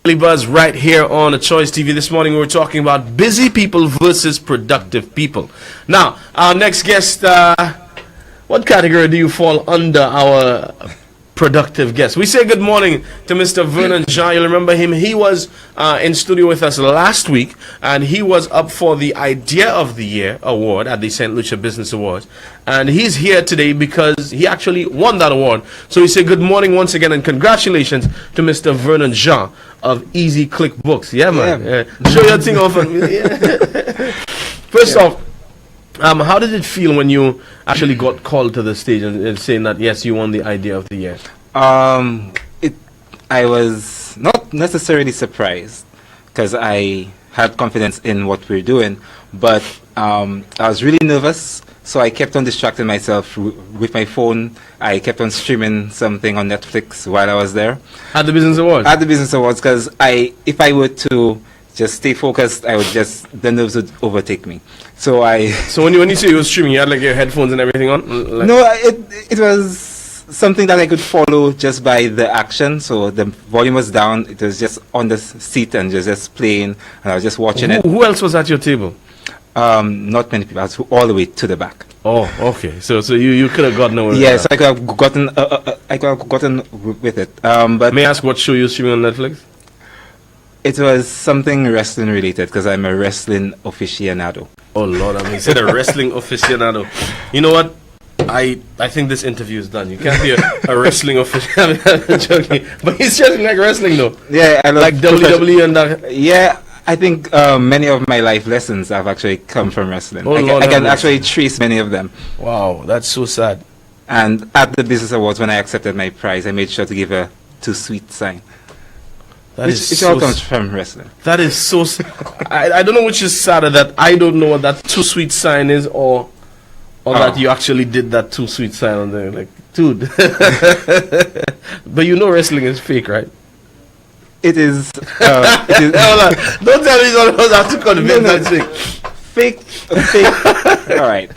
Daily Buzz right here on Choice TV. This morning we were talking about busy people versus productive people. Now, our next guest, what category do you fall under our productive guest? We say good morning to Mr. Vernon Jean. You'll remember him. He was in studio with us last week, and he was up for the Idea of the Year award at the St. Lucia Business Awards. And he's here today because he actually won that award. So we say good morning once again and congratulations to Mr. Vernon Jean of Easy Click Books. Yeah, man. Show your thing off. First off, how did it feel when you actually got called to the stage and saying that, yes, you won the Idea of the Year? I was not necessarily surprised because I had confidence in what we're doing, but I was really nervous, so I kept on distracting myself with my phone. I kept on streaming something on Netflix while I was there. At the Business Awards? At the Business Awards, because if I were to just stay focused, the nerves would overtake me. So when you say you were streaming, you had like your headphones and everything on? Like no, it was something that I could follow just by the action. So the volume was down. It was just on the seat and just playing, and I was just watching it. Who else was at your table? Not many people. I was all the way to the back. Oh, okay. So you could have gotten away. Yes, I could have gotten. I could have gotten with it. But may I ask what show you're streaming on Netflix? It was something wrestling related because I'm a wrestling aficionado. Oh Lord, I mean, you said a wrestling aficionado. You know what? I think this interview is done. You can't be a wrestling aficionado. I'm joking, but he's just like wrestling though. Yeah, I love like WWE and that. Yeah. I think many of my life lessons have actually come from wrestling. Oh, I can actually trace many of them. Wow, that's so sad. And at the Business Awards, when I accepted my prize, I made sure to give a too sweet sign. It all comes from wrestling. That is so I don't know which is sadder, that I don't know what that too sweet sign is, or that you actually did that too sweet sign on there. Like, dude. But you know wrestling is fake, right? It is. Don't tell me all of us have to convince that fake. Fake. All right.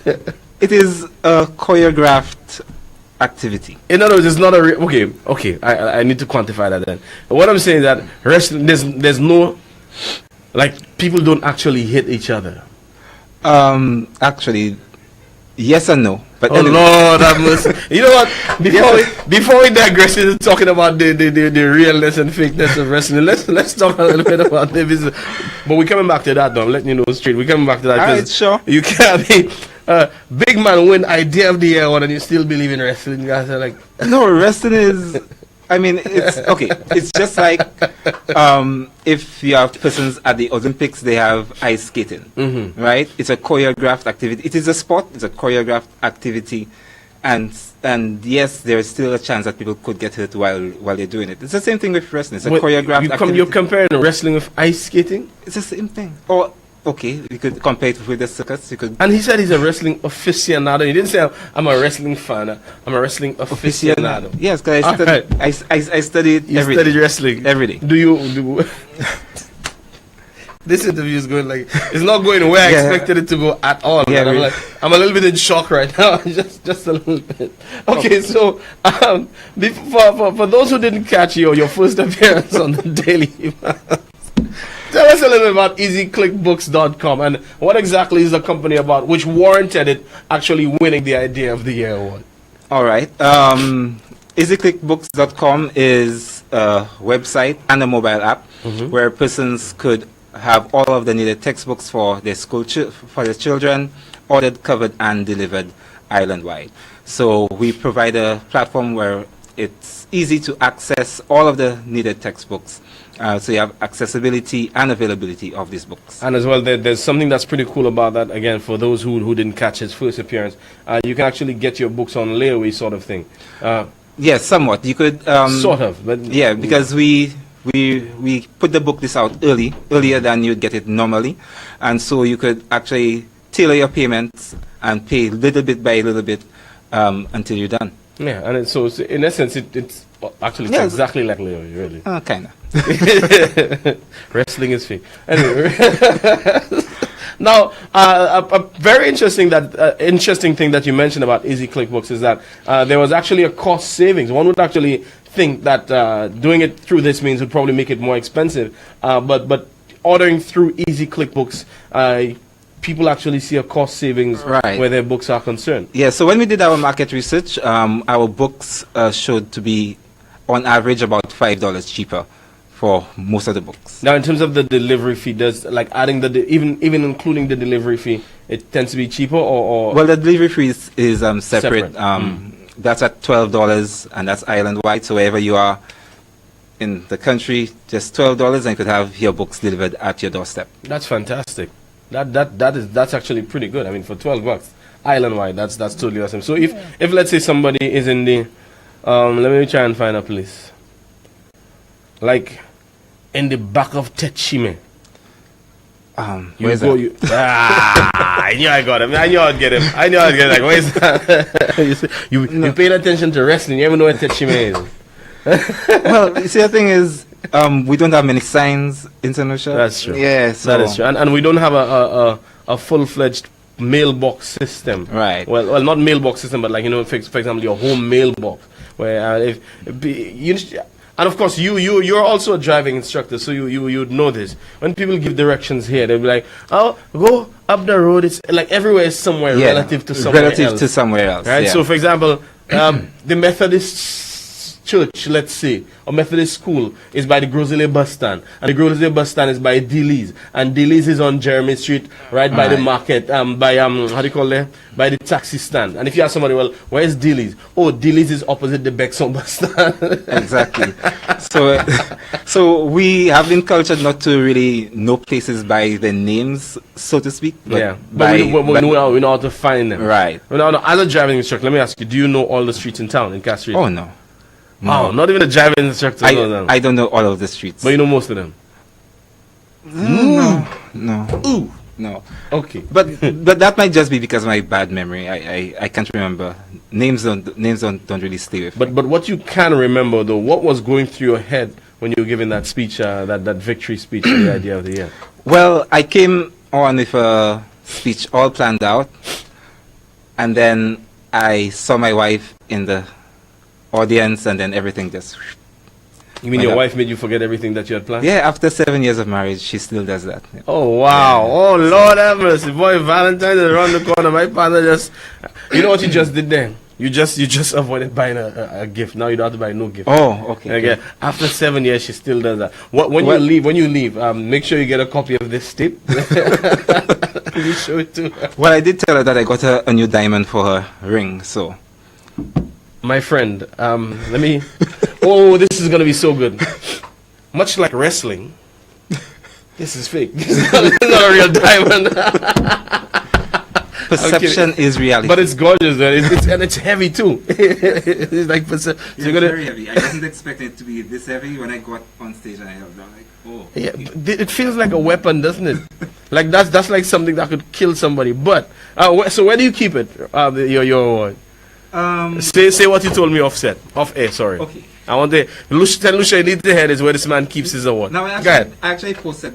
It is a choreographed activity. In other words, it's not a okay. I need to quantify that then. What I'm saying is that wrestling, there's no, like, people don't actually hit each other. Actually, yes and no. But oh Lord, you know what? Before we digress into talking about the realness and fakeness of wrestling, let's talk a little bit about the business. But we're coming back to that, though. I'm letting you know straight. We're coming back to that. All right, sure. You can't be big man win Idea of the Year one and you still believe in wrestling. You guys are like, no, wrestling is. I mean, it's okay. It's just like if you have persons at the Olympics, they have ice skating, right? It's a choreographed activity. It is a sport. It's a choreographed activity, and yes, there is still a chance that people could get hurt while they're doing it. It's the same thing with wrestling. It's a choreographed activity. You're comparing wrestling with ice skating? It's the same thing. Or okay, you could compare it with the circus. You could. And he said he's a wrestling aficionado. He didn't say I'm a wrestling fan. I'm a wrestling aficionado. Yes, because I studied. You studied wrestling every day. Do you? This interview is going like it's not going where I expected it to go at all. Yeah, really. I'm a little bit in shock right now. just a little bit. Okay, so for those who didn't catch your first appearance on the Daily. Tell us a little bit about EasyClickBooks.com and what exactly is the company about, which warranted it actually winning the Idea of the Year award. All right. EasyClickBooks.com is a website and a mobile app where persons could have all of the needed textbooks for their for their children, ordered, covered, and delivered island-wide. So we provide a platform where it's easy to access all of the needed textbooks. So you have accessibility and availability of these books. And as well, there's something that's pretty cool about that. Again, for those who didn't catch his first appearance, you can actually get your books on layaway sort of thing. Yes, somewhat. You could sort of, but yeah, because we put the book list out earlier than you'd get it normally, and so you could actually tailor your payments and pay little bit by little bit until you're done. Yeah, and so in essence, it's actually exactly like layaway, really. Kind of. Wrestling is fake. Anyway, now a very interesting thing that you mentioned about Easy ClickBooks is that there was actually a cost savings. One would actually think that doing it through this means would probably make it more expensive. But ordering through Easy Click Books, people actually see a cost savings Right. where their books are concerned. Yeah, so when we did our market research, our books showed to be, on average, about $5 cheaper for most of the books. Now, in terms of the delivery fee, does like adding even including the delivery fee, it tends to be cheaper or Well, the delivery fee is separate. Separate. That's at $12, and that's island-wide. So wherever you are in the country, just $12, and you could have your books delivered at your doorstep. That's fantastic. That's actually pretty good. I mean, for $12, island wide, that's totally awesome. So if let's say somebody is in the, let me try and find a place, like in the back of Techime. You Where's go, that? I knew I got him. I knew I'd get him. Like, where's that? you paid attention to wrestling. You ever know where Techime is? Well, you see, the thing is, we don't have many signs in St. Lucia. That's true. Yeah, so That is true. And we don't have a full-fledged mailbox system. Right. Well, not mailbox system, but like, for example, your home mailbox. Where and of course, you're also a driving instructor, so you'd know this. When people give directions here, they'll be like, "Oh, go up the road." It's like everywhere is somewhere Yeah, relative to somewhere relative else. to somewhere else. Right. Yeah. So, for example, the Methodist church, let's say, or Methodist school is by the Grosley bus stand, and the Grosley bus stand is by Dealey's, and Dealey's is on Jeremy Street, right by the market, by how do you call it? By the taxi stand. And if you ask somebody, well, where's Dealey's? Oh, Dealey's is opposite the Bexon bus stand. Exactly. So we have been cultured not to really know places by their names, so to speak. But Yeah, but we know how to find them. Right. Well, as a driving instructor, let me ask you: do you know all the streets in town in Castries? Oh no. Oh, not even a driving instructor knows them. I don't know all of the streets. But you know most of them. No. Ooh. No. Okay. But that might just be because of my bad memory. I can't remember. Names don't really stay with me. But what you can remember though, what was going through your head when you were giving that speech, that victory speech for the idea of the year? Well, I came on with a speech all planned out, and then I saw my wife in the audience, and then everything just. You mean your wife made you forget everything that you had planned? Yeah, after 7 years of marriage, she still does that. Yeah. Oh wow! Oh Lord have mercy, boy! Valentine's is around the corner. My father just, you know what you just did then? You just avoided buying a gift. Now you don't have to buy no gift. Oh, okay. Okay. After 7 years, she still does that. When you leave, make sure you get a copy of this tape. You show it to her. Well, I did tell her that I got a new diamond for her ring, so. My friend, let me. Oh, this is gonna be so good. Much like wrestling, this is fake. This is not a real diamond. Perception is reality. But it's gorgeous, man. And it's heavy too. It's like so It's very heavy. I wasn't expecting it to be this heavy when I got on stage and I held down like, oh. Yeah, it feels like a weapon, doesn't it? Like that's like something that could kill somebody. But so where do you keep it? Your award. Say what you told me off air. Sorry. Okay. I want to tell Lucia need the head is where this man keeps his award. Now, Go ahead. I actually posted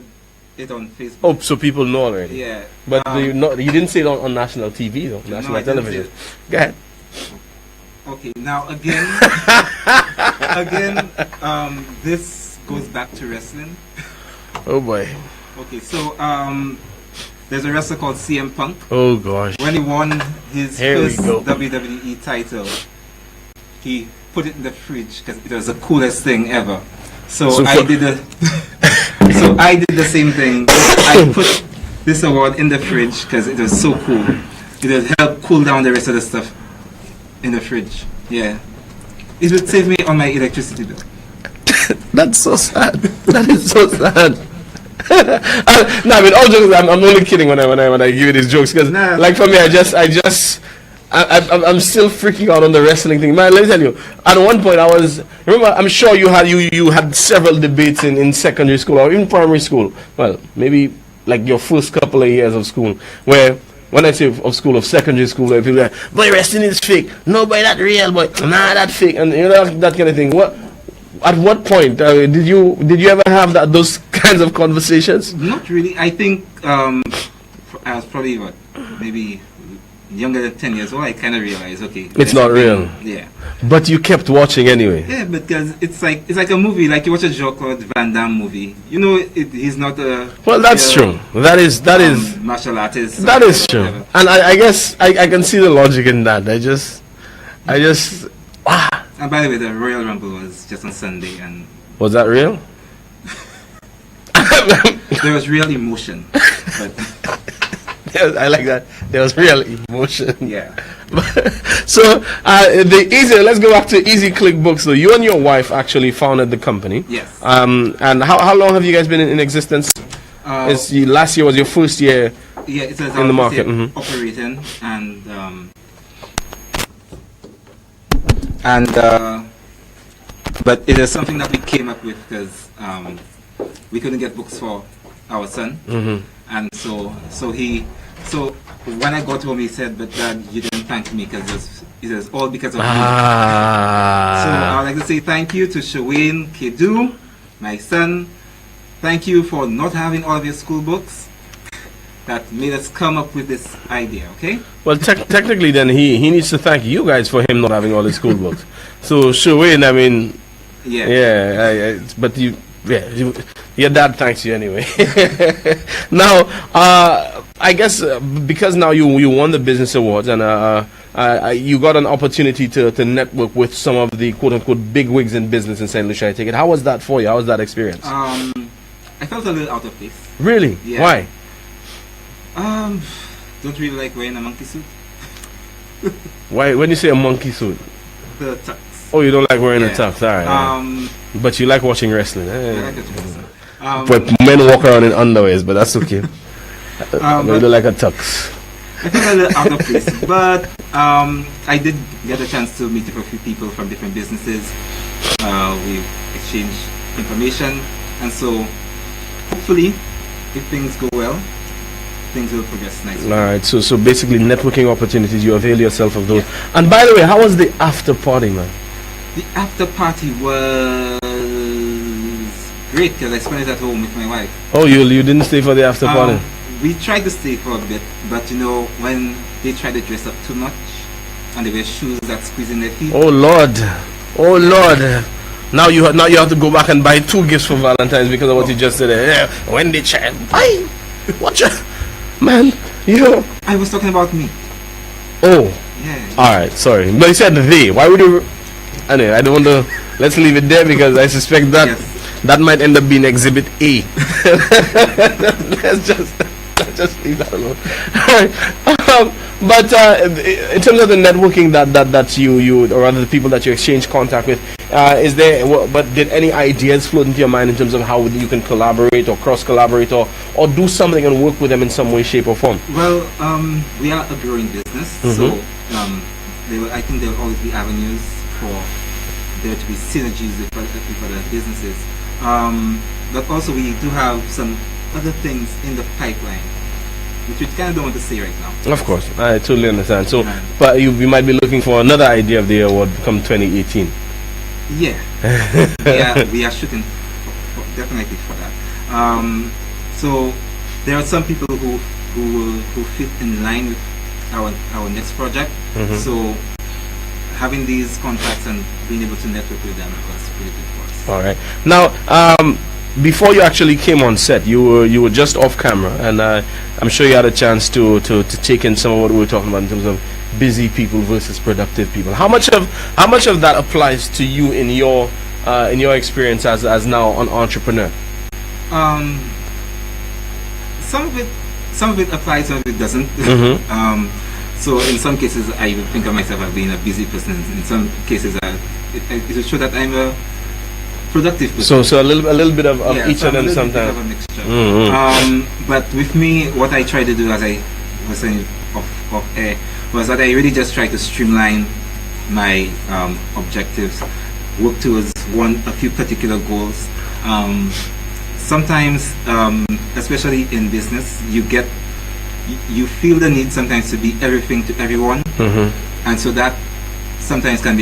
it on Facebook. Oh, so people know already. Yeah. But you didn't say it on national TV though, national I didn't say television. it. Go ahead. Okay. Now again, this goes back to wrestling. Oh boy. Okay. So there's a wrestler called CM Punk. Oh gosh. When he won his Here we first go. WWE title, he put it in the fridge because it was the coolest thing ever. So I did the same thing. I put this award in the fridge because it was so cool. It would help cool down the rest of the stuff in the fridge. Yeah. It would save me on my electricity bill. That's so sad. That is so sad. No, I mean, all jokes. I'm only kidding when I give you these jokes because, Nah. like, for me, I'm still freaking out on the wrestling thing. Man, let me tell you. At one point, I'm sure you had several debates in secondary school or even primary school. Well, maybe like your first couple of years of school, where when I say of school, of secondary school, where people are like, boy, wrestling is fake. No, boy, that real, boy. Nah, that fake, and you know that kind of thing. At what point did you ever have those kinds of conversations? Not really. I think I was probably maybe younger than 10 years old, I kind of realized, okay, It's not real. Yeah. But you kept watching anyway. Yeah, because it's like a movie, like you watch a Jean-Claude Van Damme movie. You know, he's not a Well, that's true. That is martial artist. that is true. Whatever. And I guess I can see the logic in that. I just And by the way, the Royal Rumble was just on Sunday, and was that real? there was real emotion. But I like that. There was real emotion. yeah, So let's go back to Easy Click Books. So you and your wife actually founded the company. yes. And how long have you guys been in existence? Last year was your first year. Yeah, it's in the market, mhm. operating, but it is something that we came up with because we couldn't get books for our son, and so when I got home, he said, "But Dad, you didn't thank me because it was all because of you." So I would like to say thank you to Shawayne Kedu, my son. Thank you for not having all of your school books. That made us come up with this idea, okay? Well, technically, then he needs to thank you guys for him not having all his school books. So Shawayne, I mean, but your dad thanks you anyway. Now, I guess because now you won the business awards and you got an opportunity to network with some of the quote unquote big wigs in business in St. Lucia. I take it. How was that for you? How was that experience? I felt a little out of place. Really? Yeah. Why? Don't really like wearing a monkey suit. Why? When you say a monkey suit? The tux. Oh, you don't like wearing a Yeah. tux, all right. But you like watching wrestling. I like the tux. But men walk around in underwears, but that's okay. But you but don't like a tux. I felt a little out of place, but I did get a chance to meet a few people from different businesses. We exchanged information, and so hopefully, if things go well, things will progress nicely. All right. So basically, networking opportunities. You avail yourself of those. Yeah. And by the way, how was the after party, man? The after party was great because I spent it at home with my wife. Oh, you didn't stay for the after party? We tried to stay for a bit, but you know, when they tried to dress up too much and they wear shoes that squeeze in their feet. Oh Lord, oh Lord. Now you have to go back and buy 2 gifts for Valentine's because of what you just said. Yeah, when they tried, watch out, man. You. I was talking about me. Oh. Yeah. All right. Sorry, but you said they. Why would you? Anyway, I don't want to. Let's leave it there because I suspect that that might end up being Exhibit A. Let's just leave that alone. But in terms of the networking that you or rather the people that you exchange contact with, is there? But did any ideas float into your mind in terms of how you can collaborate or cross collaborate or do something and work with them in some way, shape, or form? Well, we are a growing business, so I think there will always be avenues for there to be synergies with other businesses. But also we do have some other things in the pipeline, which we kind of don't want to say right now. Of course, I totally understand. So, but you might be looking for another idea of the award come 2018. Yeah, we are shooting definitely for that. So there are some people who fit in line with our next project. So having these contacts and being able to network with them was pretty good for us. All right. Now, before you actually came on set, you were just off camera, and I'm sure you had a chance to take in some of what we were talking about in terms of busy people versus productive people. How much of that applies to you in your experience as now an entrepreneur? Some of it applies, some of it doesn't. So in some cases, I would think of myself as being a busy person. In some cases, it will show that I'm a productive person. So a little bit of each of them sometimes. Bit of a mixture. But with me, what I try to do, as I was saying off air, was that I really just try to streamline my objectives, work towards a few particular goals. Sometimes, especially in business, you feel the need sometimes to be everything to everyone, and so that sometimes can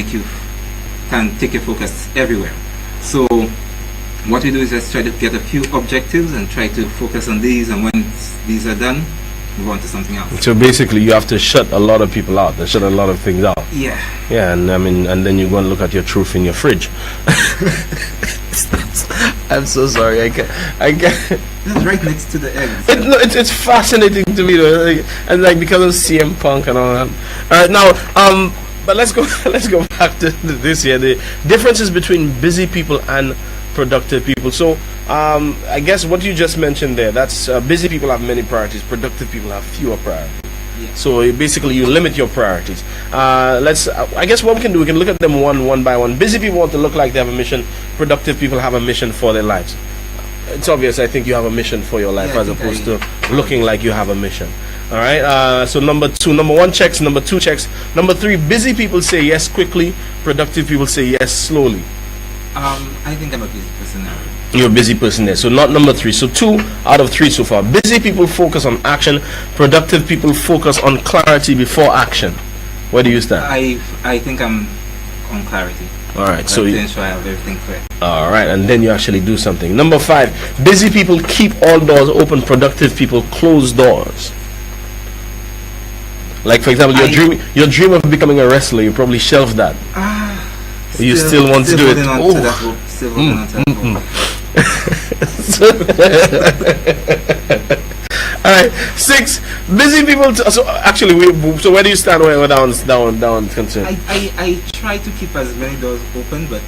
take your focus everywhere. So what we do is just try to get a few objectives and try to focus on these, and when these are done, move on to something else. So basically, you have to shut a lot of people out. Shut a lot of things out. Yeah. Yeah, and I mean, and then you go and look at your truth in your fridge. I'm so sorry. I can't. That's right next to the eggs. It's fascinating to me, though, and like because of CM Punk and all that. All right, now, but let's go back to this here. The differences between busy people and productive people. So, I guess what you just mentioned there, that's busy people have many priorities. Productive people have fewer priorities. Yeah. So basically, you limit your priorities. I guess what we can do, we can look at them one by one. Busy people want to look like they have a mission. Productive people have a mission for their lives. It's obvious. I think you have a mission for your life, as opposed to looking like you have a mission. All right. So number one checks. Number two checks. Number three, busy people say yes quickly. Productive people say yes slowly. I think I'm a busy person now. You're a busy person there. So not number three. So 2 out of 3 so far. Busy people focus on action. Productive people focus on clarity before action. Where do you stand? I think I'm on clarity. All right. So I ensure I have everything clear. all right, and then you actually do something. Number 5. Busy people keep all doors open. Productive people close doors. Like for example, your dream of becoming a wrestler. You probably shelved that. You still want to do it. Still holding on to that hope. All right, 6. Busy people. So actually, so where do you stand where down is concerned? I try to keep as many doors open, but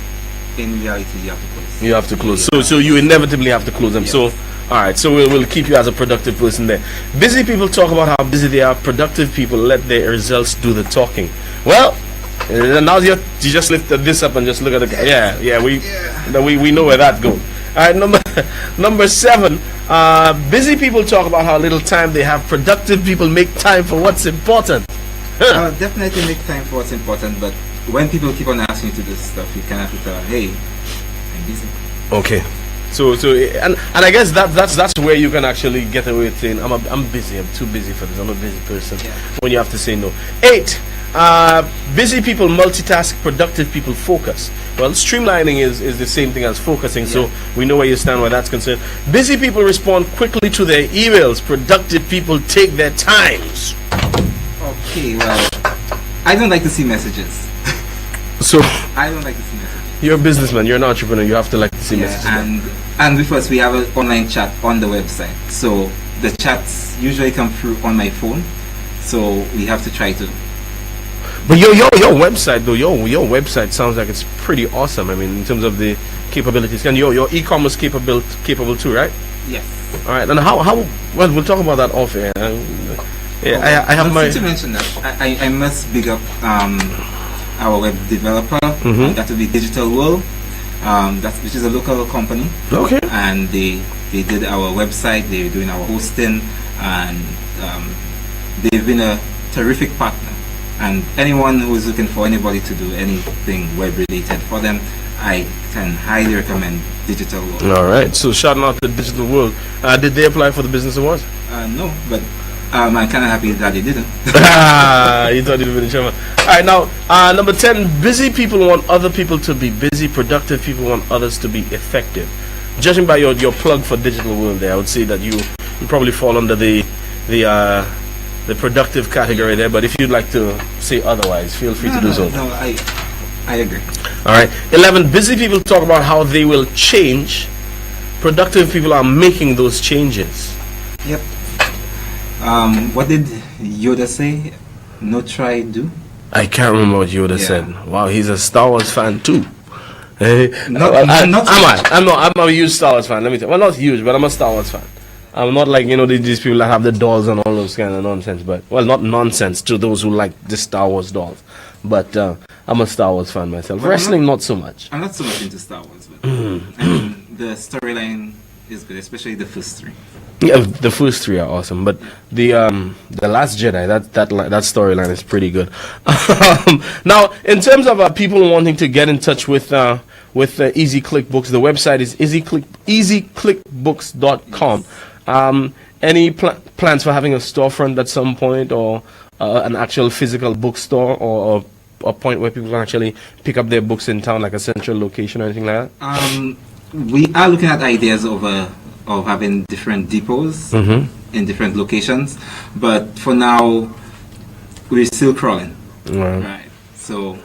in reality, you have to close. You have to close. So you inevitably have to close them. Yes. So all right. So we'll keep you as a productive person there. Busy people talk about how busy they are. Productive people let their results do the talking. Well, now you just lift this up and just look at the guy. Yeah. We know where that goes. All right, number 7. Busy people talk about how little time they have. Productive people make time for what's important. Definitely make time for what's important, but when people keep on asking you to do stuff, you kind of have to tell them, hey, I'm busy. Okay. So and I guess that's where you can actually get away with saying I'm busy. I'm too busy for this. I'm a busy person. Yeah. When you have to say no. 8. Busy people multitask. Productive people focus. Well, streamlining is the same thing as focusing. Yeah. So we know where you stand where that's concerned. Busy people respond quickly to their emails. Productive people take their times. Okay, well, I don't like to see messages. So I don't like to see messages. you're a businessman. You're an entrepreneur. You have to like to see messages. And with us, we have an online chat on the website. So the chats usually come through on my phone. So we have to try to. But your website though, your website sounds like it's pretty awesome. I mean, in terms of the capabilities, and your e-commerce capable too, right? Yes. All right. And how well, we'll talk about that off air. I have my. Since you mentioned that, I must big up our web developer. And that will be Digital World. Which is a local company. Okay. And they did our website. They're doing our hosting, and they've been a terrific partner. And anyone who is looking for anybody to do anything web related for them, I can highly recommend Digital World. All right. So shouting out to Digital World. Did they apply for the business awards? No, but I'm kind of happy that they didn't. You thought you'd been in chairman. All right. Now, number 10. Busy people want other people to be busy. Productive people want others to be effective. Judging by your plug for Digital World there, I would say that you probably fall under the productive category there, but if you'd like to say otherwise, feel free to do so. No, I agree. All right. 11. Busy people talk about how they will change. Productive people are making those changes. Yep. What did Yoda say? No, try, do. I can't remember what Yoda said. Wow, he's a Star Wars fan too. I'm a huge Star Wars fan. Let me tell you. Well, not huge, but I'm a Star Wars fan. I'm not like, these people that have the dolls and all those kind of nonsense, but, well, not nonsense to those who like the Star Wars dolls, but I'm a Star Wars fan myself. Well, Wrestling, not so much. I'm not so much into Star Wars, but I mean, the storyline is good, especially the first 3. Yeah, the first 3 are awesome, but the Last Jedi, that storyline is pretty good. Now, in terms of people wanting to get in touch with Easy Click Books, the website is easyclickbooks.com. Any plans for having a storefront at some point, or an actual physical bookstore, or a point where people can actually pick up their books in town, like a central location or anything like that? We are looking at ideas of having different depots in different locations. But for now, we're still crawling. Right. So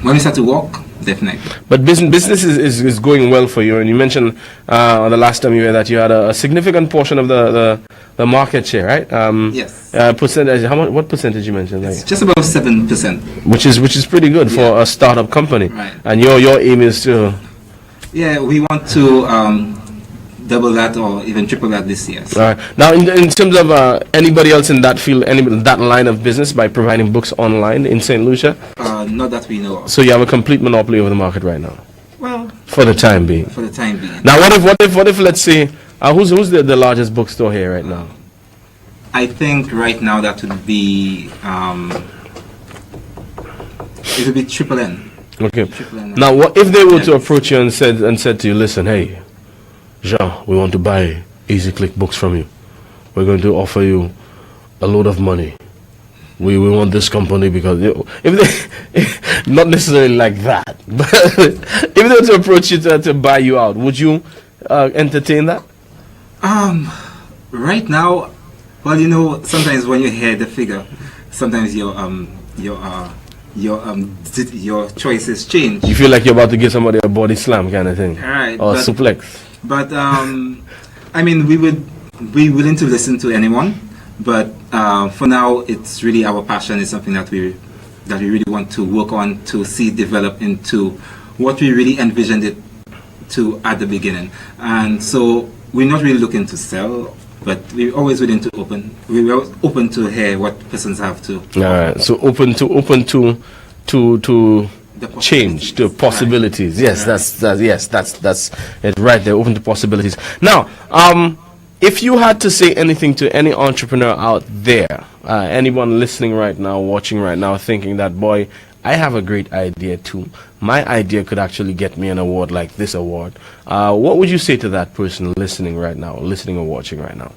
when we start to walk, definitely. But business is going well for you, and you mentioned the last time you were that you had a significant portion of the market share, right? Yes. Percentage. How much? What percentage you mentioned? It's just about 7%. Which is pretty good for a startup company. Right. And your aim is to. Yeah, we want to double that or even triple that this year. So. All right. Now, in terms of anybody else in that field, that line of business by providing books online in St. Lucia? Not that we know of. So you have a complete monopoly over the market right now. Well, for the time being. For the time being. Now, what if let's say, who's the largest bookstore here right now? I think right now that would be it would be Triple N. Okay. Triple N. Now, what if they were to approach you and said to you, listen, hey, Jean, we want to buy Easy Click books from you. We're going to offer you a load of money. We want this company because if they not necessarily like that, but if they were to approach you to buy you out, would you entertain that? Right now, well, sometimes when you hear the figure, sometimes your choices change. You feel like you're about to give somebody a body slam kind of thing, right? Or suplex. But I mean, we would be willing to listen to anyone. But for now, it's really our passion. It's something that we really want to work on to see develop into what we really envisioned it to at the beginning. And so we're not really looking to sell, but we're always willing to open. We're always open to hear what persons have to. All right. So open to change, to possibilities. Right. Yes, that's it. Right there, open to possibilities. Now, if you had to say anything to any entrepreneur out there, anyone listening right now, watching right now, thinking that, boy, I have a great idea too. My idea could actually get me an award like this award. What would you say to that person listening right now, listening or watching right now?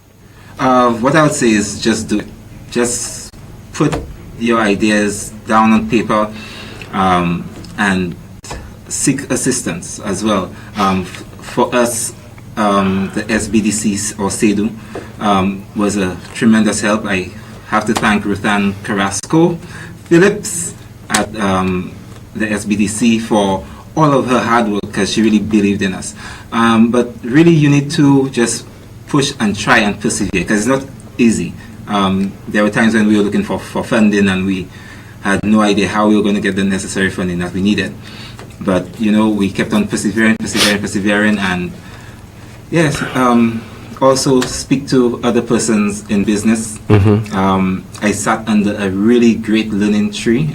What I would say is just do it. Just put your ideas down on paper and seek assistance as well. For us, the SBDC or SEDU was a tremendous help. I have to thank Ruthann Carrasco Phillips at the SBDC for all of her hard work because she really believed in us. But really you need to just push and try and persevere because it's not easy. There were times when we were looking for funding and we had no idea how we were going to get the necessary funding that we needed. But we kept on persevering and yes, also speak to other persons in business. I sat under a really great learning tree.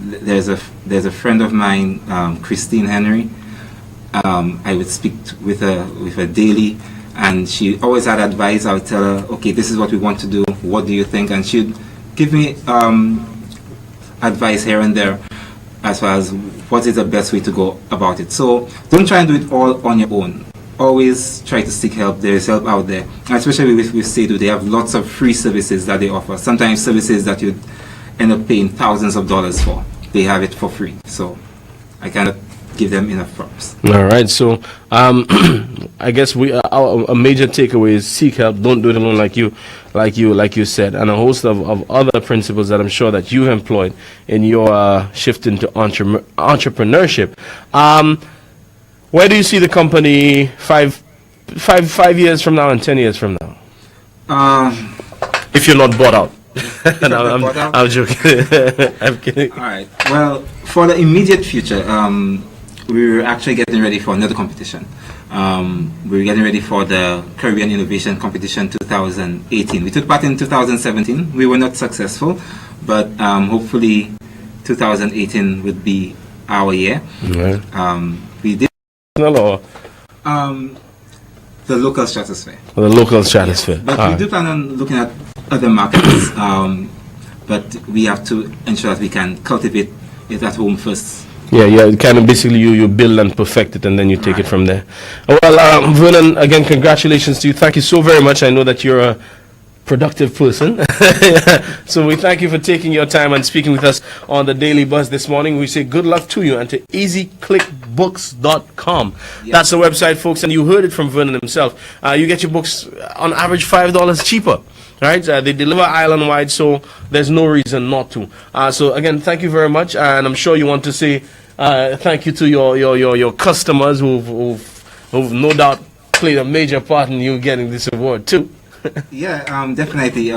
There's a friend of mine, Christine Henry. I would speak with her daily, and she always had advice. I would tell her, okay, this is what we want to do. What do you think? And she'd give me advice here and there as far as what is the best way to go about it. So don't try and do it all on your own. Always try to seek help. There is help out there, and especially with SEDU, they have lots of free services that they offer. Sometimes services that you'd end up paying thousands of dollars for, they have it for free. So I cannot give them enough props. All right. So I guess a major takeaway is seek help. Don't do it alone, like you said, and a host of other principles that I'm sure that you employed in your shift into entrepreneurship. Where do you see the company 5 years from now and 10 years from now? If you're not bought out. No, I'm joking. I'm kidding. All right. Well, for the immediate future, we're actually getting ready for another competition. We're getting ready for the Caribbean Innovation Competition 2018. We took part in 2017. We were not successful, but hopefully 2018 would be our year. Right. We did. Or? The local stratosphere. The local stratosphere. Yes. But we do plan on looking at other markets, but we have to ensure that we can cultivate it at home first. Yeah, kind of basically you build and perfect it and then you take it from there. Well, Vernon, again, congratulations to you. Thank you so very much. I know that you're a productive person. So we thank you for taking your time and speaking with us on the Daily Buzz this morning. We say good luck to you and to easyclickbooks.com. That's the website, folks, and you heard it from Vernon himself. You get your books on average $5 cheaper. Right? They deliver island-wide, so there's no reason not to. So again, thank you very much, and I'm sure you want to say thank you to your customers who've no doubt played a major part in you getting this award too. Yeah, definitely.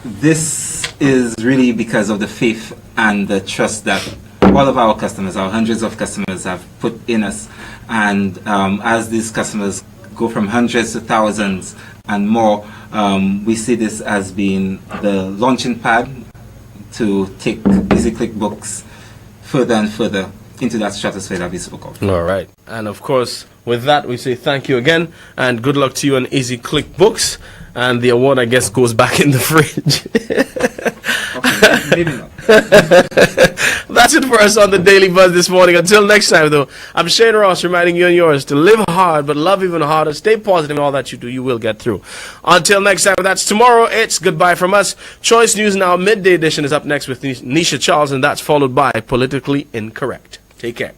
This is really because of the faith and the trust that all of our customers, our hundreds of customers, have put in us. And as these customers go from hundreds to thousands and more, we see this as being the launching pad to take EasyClick Books further and further into that stratosphere that we spoke of. All right. And of course, with that, we say thank you again and good luck to you on EasyClick Books. And the award, I guess, goes back in the fridge. Okay, maybe not. That's it for us on the Daily Buzz this morning. Until next time, though, I'm Shane Ross reminding you and yours to live hard, but love even harder. Stay positive in all that you do. You will get through. Until next time, that's tomorrow. It's goodbye from us. Choice News Now midday edition is up next with Nisha Charles, and that's followed by Politically Incorrect. Take care.